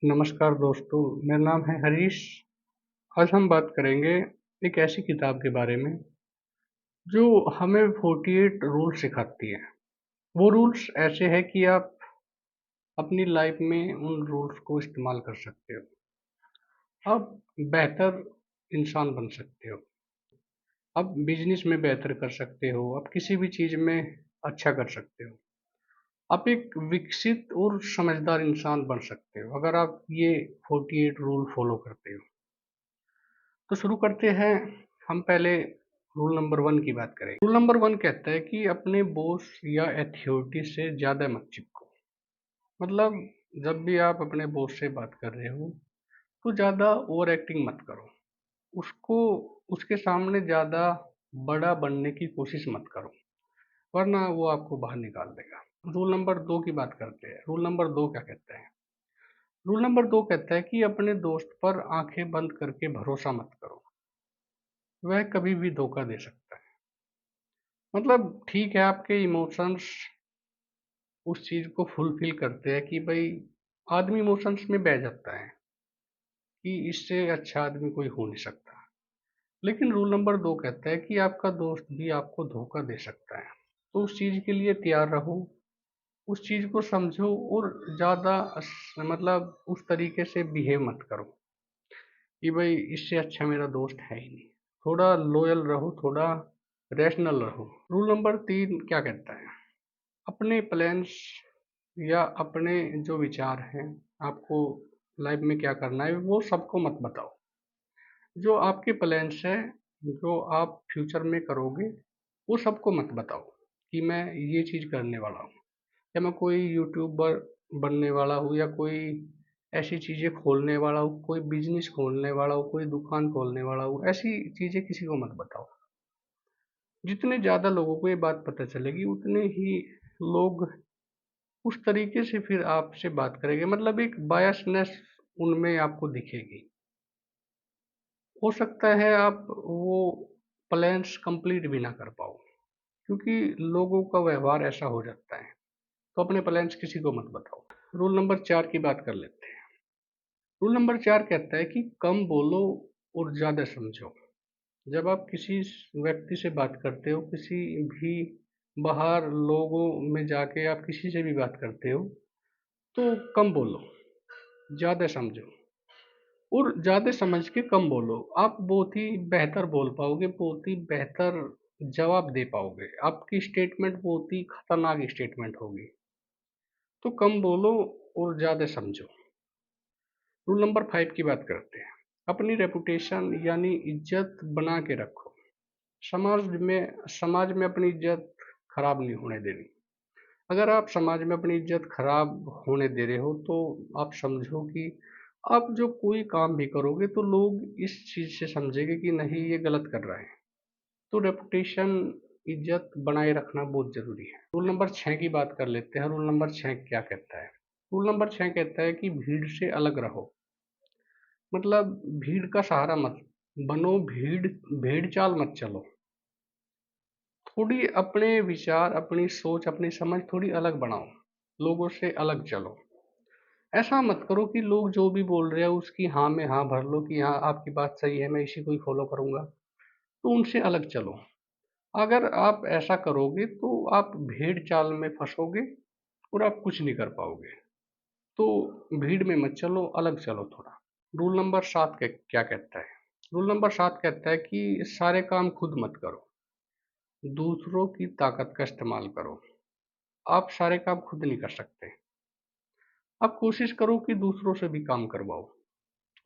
नमस्कार दोस्तों, मेरा नाम है हरीश। आज हम बात करेंगे एक ऐसी किताब के बारे में जो हमें 48 रूल सिखाती है। वो रूल्स ऐसे हैं कि आप अपनी लाइफ में उन रूल्स को इस्तेमाल कर सकते हो। आप बेहतर इंसान बन सकते हो। आप बिजनेस में बेहतर कर सकते हो। आप किसी भी चीज़ में अच्छा कर सकते हो। आप एक विकसित और समझदार इंसान बन सकते हो अगर आप ये 48 रूल फॉलो करते हो। तो शुरू करते हैं। हम पहले रूल नंबर वन की बात करें। रूल नंबर वन कहता है कि अपने बॉस या अथॉरिटी से ज़्यादा मत चिपको। मतलब जब भी आप अपने बॉस से बात कर रहे हो तो ज़्यादा ओवर एक्टिंग मत करो। उसको उसके सामने ज़्यादा बड़ा बनने की कोशिश मत करो, वरना वो आपको बाहर निकाल देगा। रूल नंबर दो की बात करते हैं। रूल नंबर दो क्या कहता है? रूल नंबर दो कहता है कि अपने दोस्त पर आंखें बंद करके भरोसा मत करो। वह कभी भी धोखा दे सकता है। मतलब ठीक है, आपके इमोशंस उस चीज़ को फुलफिल करते हैं कि भाई आदमी इमोशंस में बह जाता है कि इससे अच्छा आदमी कोई हो नहीं सकता। लेकिन रूल नंबर दो कहता है कि आपका दोस्त भी आपको धोखा दे सकता है। तो उस चीज़ के लिए तैयार रहो, उस चीज़ को समझो और ज़्यादा मतलब उस तरीके से बिहेव मत करो कि भाई इससे अच्छा मेरा दोस्त है ही नहीं। थोड़ा लॉयल रहो, थोड़ा रैशनल रहो। रूल नंबर तीन क्या कहता है? अपने प्लान्स या अपने जो विचार हैं, आपको लाइफ में क्या करना है वो सबको मत बताओ। जो आपके प्लान्स हैं, जो आप फ्यूचर में करोगे, वो सबको मत बताओ कि मैं ये चीज़ करने वाला हूँ या मैं कोई यूट्यूबर बनने वाला हूँ या कोई ऐसी चीज़ें खोलने वाला हूँ, कोई बिजनेस खोलने वाला हूँ, कोई दुकान खोलने वाला हूँ। ऐसी चीज़ें किसी को मत बताओ। जितने ज़्यादा लोगों को ये बात पता चलेगी उतने ही लोग उस तरीके से फिर आपसे बात करेंगे। मतलब एक बायसनेस उनमें आपको दिखेगी। हो सकता है आप वो प्लान्स कंप्लीट भी ना कर पाओ, क्योंकि लोगों का व्यवहार ऐसा हो जाता है। तो अपने प्लान्स किसी को मत बताओ। रूल नंबर चार की बात कर लेते हैं। रूल नंबर चार कहता है कि कम बोलो और ज़्यादा समझो। जब आप किसी व्यक्ति से बात करते हो, किसी भी बाहर लोगों में जाके आप किसी से भी बात करते हो, तो कम बोलो, ज़्यादा समझो और ज़्यादा समझ के कम बोलो। आप बहुत ही बेहतर बोल पाओगे, बहुत ही बेहतर जवाब दे पाओगे। आपकी स्टेटमेंट बहुत ही खतरनाक स्टेटमेंट होगी। तो कम बोलो और ज़्यादा समझो। रूल नंबर फाइव की बात करते हैं। अपनी रेपुटेशन यानी इज्जत बना के रखो। समाज में अपनी इज्जत खराब नहीं होने देनी। अगर आप समाज में अपनी इज्जत खराब होने दे रहे हो तो आप समझो कि आप जो कोई काम भी करोगे तो लोग इस चीज़ से समझेंगे कि नहीं, ये गलत कर रहा है। तो रेपुटेशन, इज्जत बनाए रखना बहुत ज़रूरी है। रूल नंबर छः की बात कर लेते हैं। रूल नंबर छः क्या कहता है? रूल नंबर छः कहता है कि भीड़ से अलग रहो। मतलब भीड़ का सहारा मत बनो, भेड़ चाल मत चलो। थोड़ी अपने विचार, अपनी सोच, अपनी समझ थोड़ी अलग बनाओ। लोगों से अलग चलो। ऐसा मत करो कि लोग जो भी बोल रहे हैं उसकी हाँ में हाँ भर लो कि हाँ आपकी बात सही है, मैं इसी को ही फॉलो करूंगा। तो उनसे अलग चलो। अगर आप ऐसा करोगे तो आप भेड़ चाल में फंसोगे और आप कुछ नहीं कर पाओगे। तो भीड़ में मत चलो, अलग चलो थोड़ा। रूल नंबर सात क्या कहता है? रूल नंबर सात कहता है कि सारे काम खुद मत करो, दूसरों की ताकत का इस्तेमाल करो। आप सारे काम खुद नहीं कर सकते। आप कोशिश करो कि दूसरों से भी काम करवाओ,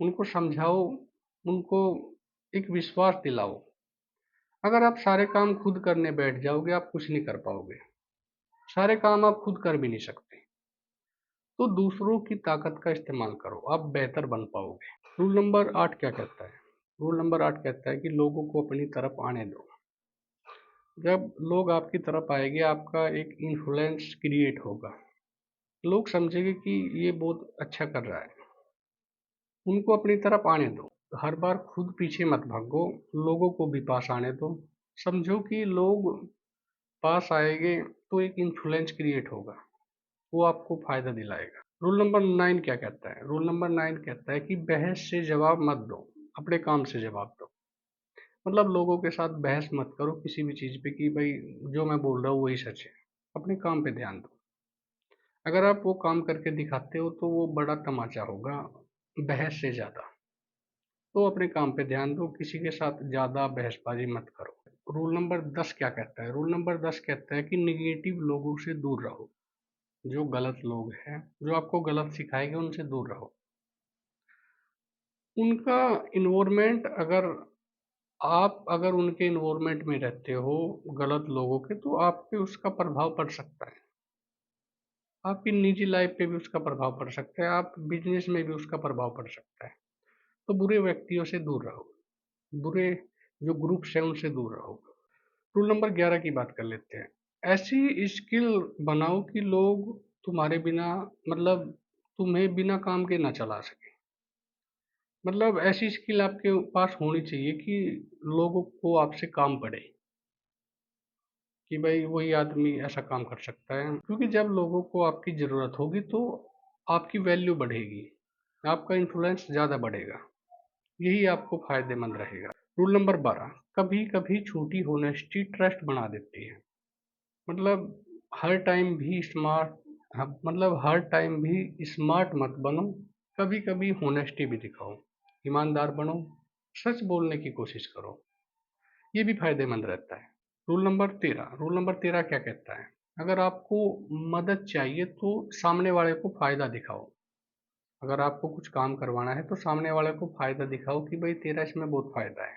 उनको समझाओ, उनको एक विश्वास दिलाओ। अगर आप सारे काम खुद करने बैठ जाओगे आप कुछ नहीं कर पाओगे। सारे काम आप खुद कर भी नहीं सकते। तो दूसरों की ताकत का इस्तेमाल करो, आप बेहतर बन पाओगे। रूल नंबर आठ क्या कहता है? रूल नंबर आठ कहता है कि लोगों को अपनी तरफ आने दो। जब लोग आपकी तरफ आएंगे आपका एक इन्फ्लुएंस क्रिएट होगा। लोग समझेंगे कि ये बहुत अच्छा कर रहा है। उनको अपनी तरफ आने दो। हर बार खुद पीछे मत भागो, लोगों को भी पास आने दो। समझो कि लोग पास आएंगे तो एक इन्फ्लुएंस क्रिएट होगा, वो आपको फायदा दिलाएगा। रूल नंबर 9 क्या कहता है? रूल नंबर 9 कहता है कि बहस से जवाब मत दो, अपने काम से जवाब दो। मतलब लोगों के साथ बहस मत करो किसी भी चीज़ पे कि भाई जो मैं बोल रहा हूँ वही सच है। अपने काम पे ध्यान दो। अगर आप वो काम करके दिखाते हो तो वो बड़ा तमाचा होगा बहस से ज़्यादा। तो अपने काम पे ध्यान दो, किसी के साथ ज़्यादा बहसबाजी मत करो। रूल नंबर 10 क्या कहता है? रूल नंबर 10 कहता है कि नेगेटिव लोगों से दूर रहो। जो गलत लोग हैं, जो आपको गलत सिखाएंगे उनसे दूर रहो। उनका इन्वायरमेंट अगर उनके इन्वायरमेंट में रहते हो गलत लोगों के, तो आप पे उसका प्रभाव पड़ सकता है। आपकी निजी लाइफ पे भी उसका प्रभाव पड़ सकता है, आप बिजनेस में भी उसका प्रभाव पड़ सकता है। तो बुरे व्यक्तियों से दूर रहो, बुरे जो ग्रुप्स हैं उनसे दूर रहो। रूल नंबर 11 की बात कर लेते हैं। ऐसी स्किल बनाओ कि लोग तुम्हारे बिना मतलब तुम्हें बिना काम के ना चला सके। मतलब ऐसी स्किल आपके पास होनी चाहिए कि लोगों को आपसे काम पड़े, कि भाई वही आदमी ऐसा काम कर सकता है। क्योंकि जब लोगों को आपकी ज़रूरत होगी तो आपकी वैल्यू बढ़ेगी, आपका इन्फ्लुएंस ज़्यादा बढ़ेगा, यही आपको फायदेमंद रहेगा। रूल नंबर 12, कभी कभी छोटी होनेस्टी ट्रस्ट बना देती है। मतलब हर टाइम भी स्मार्ट हर टाइम भी स्मार्ट मत बनो, कभी कभी होनेस्टी भी दिखाओ, ईमानदार बनो, सच बोलने की कोशिश करो, ये भी फायदेमंद रहता है। रूल नंबर 13 क्या कहता है? अगर आपको मदद चाहिए तो सामने वाले को फायदा दिखाओ। अगर आपको कुछ काम करवाना है तो सामने वाले को फायदा दिखाओ कि भाई तेरा इसमें बहुत फायदा है,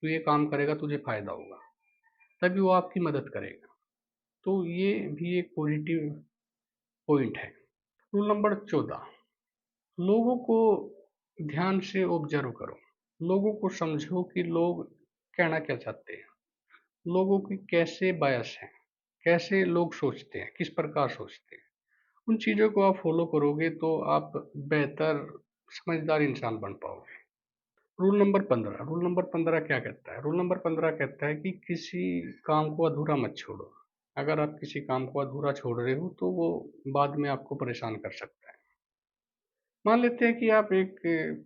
तू ये काम करेगा तुझे फायदा होगा, तभी वो आपकी मदद करेगा। तो ये भी एक पॉजिटिव पॉइंट है। रूल नंबर 14, लोगों को ध्यान से ऑब्जर्व करो। लोगों को समझो कि लोग कहना क्या चाहते हैं, लोगों की कैसे बायस है, कैसे लोग सोचते हैं, किस प्रकार सोचते हैं। उन चीज़ों को आप फॉलो करोगे तो आप बेहतर समझदार इंसान बन पाओगे। रूल नंबर 15 क्या कहता है? रूल नंबर 15 कहता है कि किसी काम को अधूरा मत छोड़ो। अगर आप किसी काम को अधूरा छोड़ रहे हो तो वो बाद में आपको परेशान कर सकता है। मान लेते हैं कि आप एक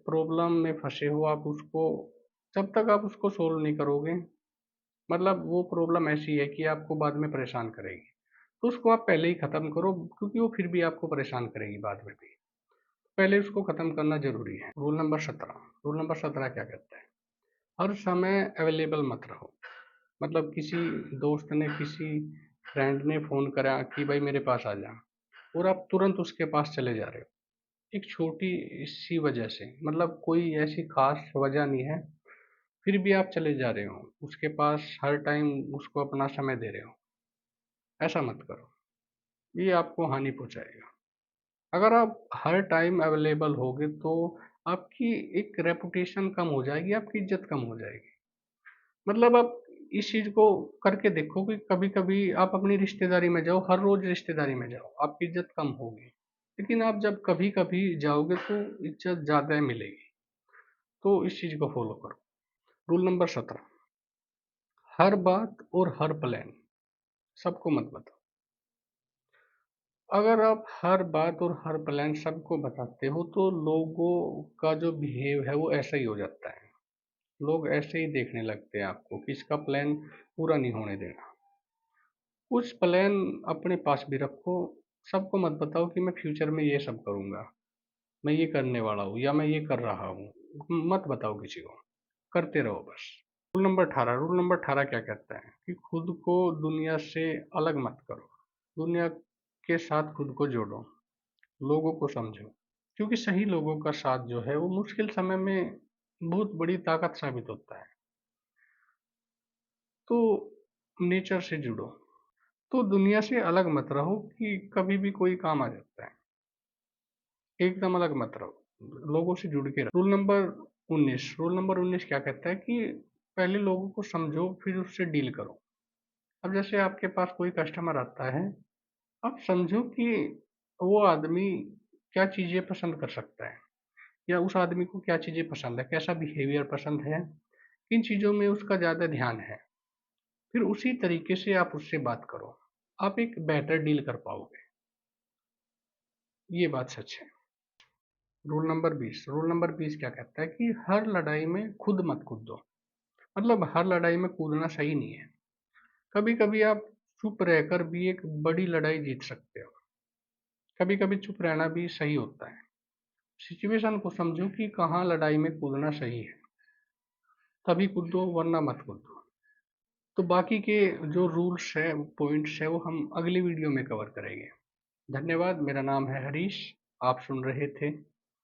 प्रॉब्लम में फंसे हो, आप उसको जब तक आप उसको सोल्व नहीं करोगे, मतलब वो प्रॉब्लम ऐसी है कि आपको बाद में परेशान करेगी, तो उसको आप पहले ही ख़त्म करो, क्योंकि वो फिर भी आपको परेशान करेगी बाद में भी। पहले उसको ख़त्म करना ज़रूरी है। रूल नंबर 17 क्या कहता है? हर समय अवेलेबल मत रहो। मतलब किसी दोस्त ने, किसी फ्रेंड ने फ़ोन करा कि भाई मेरे पास आ जा, और आप तुरंत उसके पास चले जा रहे हो, एक छोटी सी वजह से, मतलब कोई ऐसी खास वजह नहीं है, फिर भी आप चले जा रहे हो उसके पास, हर टाइम उसको अपना समय दे रहे हो। ऐसा मत करो, ये आपको हानि पहुंचाएगा। अगर आप हर टाइम अवेलेबल होगे तो आपकी एक रेपुटेशन कम हो जाएगी, आपकी इज्जत कम हो जाएगी। मतलब आप इस चीज को करके देखो कि कभी कभी आप अपनी रिश्तेदारी में जाओ, हर रोज रिश्तेदारी में जाओ, आपकी इज्जत कम होगी। लेकिन आप जब कभी कभी जाओगे तो इज्जत ज्यादा मिलेगी। तो इस चीज को फॉलो करो। रूल नंबर 17, हर बात और हर प्लान सबको मत बताओ। अगर आप हर बात और हर प्लान सबको बताते हो तो लोगों का जो बिहेव है वो ऐसा ही हो जाता है। लोग ऐसे ही देखने लगते हैं आपको कि इसका प्लान पूरा नहीं होने देना। कुछ प्लान अपने पास भी रखो, सबको मत बताओ कि मैं फ्यूचर में ये सब करूंगा, मैं ये करने वाला हूँ या मैं ये कर रहा हूँ। मत बताओ किसी को, करते रहो बस। रूल नंबर 18 क्या कहता है? कि खुद को दुनिया से अलग मत करो, दुनिया के साथ खुद को जोड़ो, लोगों को समझो, क्योंकि सही लोगों का साथ जो है वो मुश्किल समय में बहुत बड़ी ताकत साबित होता है। तो नेचर से जुड़ो, तो दुनिया से अलग मत रहो कि कभी भी कोई काम आ जाता है। एकदम अलग मत रहो, लोगों से जुड़ के रहो। रूल नंबर 19 क्या कहता है? कि पहले लोगों को समझो फिर उससे डील करो। अब जैसे आपके पास कोई कस्टमर आता है, आप समझो कि वो आदमी क्या चीज़ें पसंद कर सकता है, या उस आदमी को क्या चीज़ें पसंद है, कैसा बिहेवियर पसंद है, किन चीज़ों में उसका ज़्यादा ध्यान है। फिर उसी तरीके से आप उससे बात करो, आप एक बेहतर डील कर पाओगे। ये बात सच है। रूल नंबर 20 क्या कहता है कि हर लड़ाई में खुद मत कूदो। मतलब हर लड़ाई में कूदना सही नहीं है। कभी कभी आप चुप रहकर भी एक बड़ी लड़ाई जीत सकते हो। कभी कभी चुप रहना भी सही होता है। सिचुएशन को समझो कि कहाँ लड़ाई में कूदना सही है, तभी कूदो वरना मत कूदो। तो बाकी के जो रूल्स है, पॉइंट्स है, वो हम अगली वीडियो में कवर करेंगे। धन्यवाद। मेरा नाम है हरीश। आप सुन रहे थे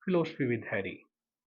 फिलोसफी विद हैरी।